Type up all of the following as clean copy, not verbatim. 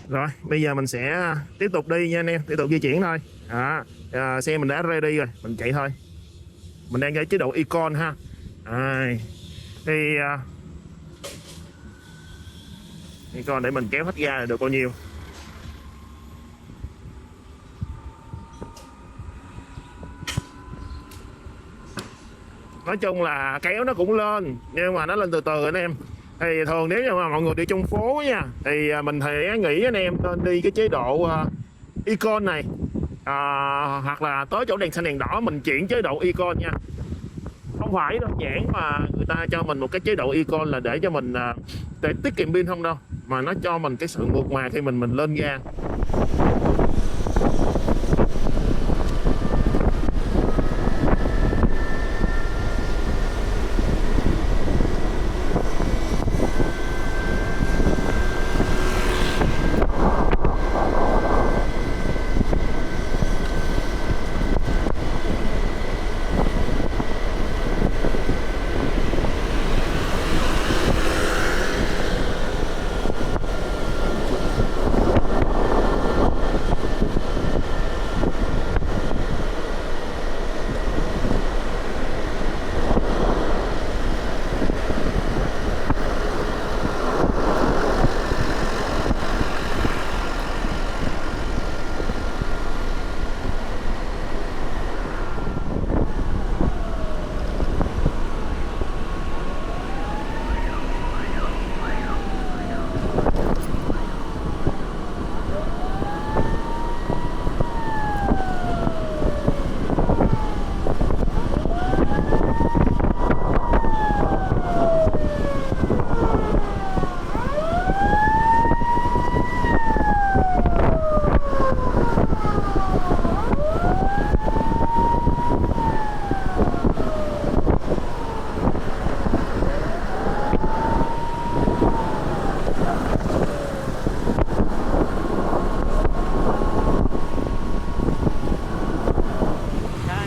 Rồi bây giờ mình sẽ tiếp tục đi nha anh em, tiếp tục di chuyển thôi. Xe mình đã ready rồi, mình chạy thôi. Mình đang ở chế độ Econ ha. Thì Econ để mình kéo hết ga là được bao nhiêu. Nói chung là kéo nó cũng lên, nhưng mà nó lên từ từ anh em. Thì thường nếu như mà mọi người đi trong phố nha, thì mình thì nghĩ anh em nên đi cái chế độ Econ này, hoặc là tới chỗ đèn xanh đèn đỏ mình chuyển chế độ Econ nha. Không phải đơn giản mà người ta cho mình một cái chế độ Econ là để cho mình để tiết kiệm pin không đâu, mà nó cho mình cái sự mượt mà khi mình lên ga.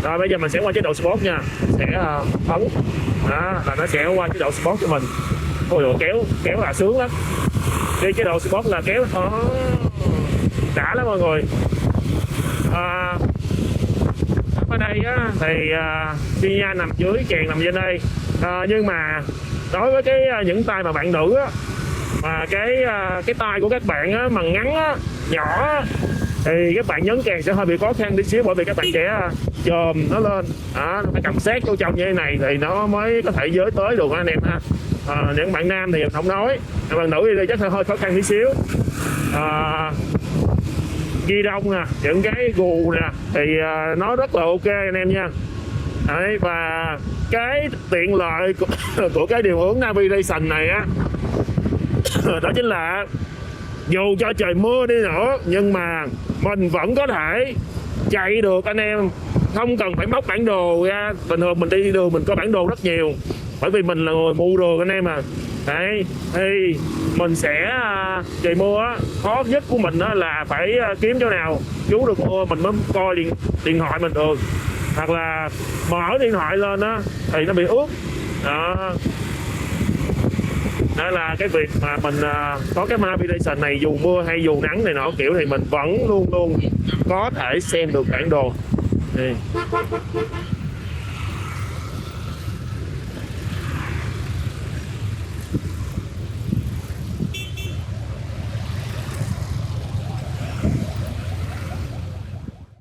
Rồi bây giờ mình sẽ qua chế độ Sport nha, sẽ ấn đó là nó sẽ qua chế độ Sport cho mình. Ôi dồi, kéo là sướng lắm. Đi chế độ Sport là kéo đã lắm mọi người. Ở đây á, thì xi nha nằm dưới, chèn nằm trên đây, nhưng mà đối với những tay mà bạn nữ á, mà cái tay của các bạn á, mà ngắn á, nhỏ á, thì các bạn nhấn kèn sẽ hơi bị khó khăn tí xíu, bởi vì các bạn sẽ chồm nó lên đó, phải cầm sát vô trong như thế này thì nó mới có thể giới tới được anh em ha. Những bạn nam thì không nói, bạn nữ thì chắc hơi khó khăn tí xíu. Ghi đông nè, những cái gù nè thì nó rất là ok anh em nha. Đấy, và cái tiện lợi của cái điều hướng navigation này á đó chính là dù cho trời mưa đi nữa nhưng mà mình vẫn có thể chạy được anh em, không cần phải móc bản đồ ra. Bình thường mình đi đường mình có bản đồ rất nhiều, bởi vì mình là người mù đường anh em à. Đấy, thì mình sẽ trời mưa á, khó nhất của mình đó là phải kiếm chỗ nào chú được mưa mình mới coi điện thoại mình được, hoặc là mở điện thoại lên á thì nó bị ướt đó. Đó là cái việc mà mình có cái navigation này, dù mưa hay dù nắng này nọ kiểu thì mình vẫn luôn luôn có thể xem được bản đồ. Đây.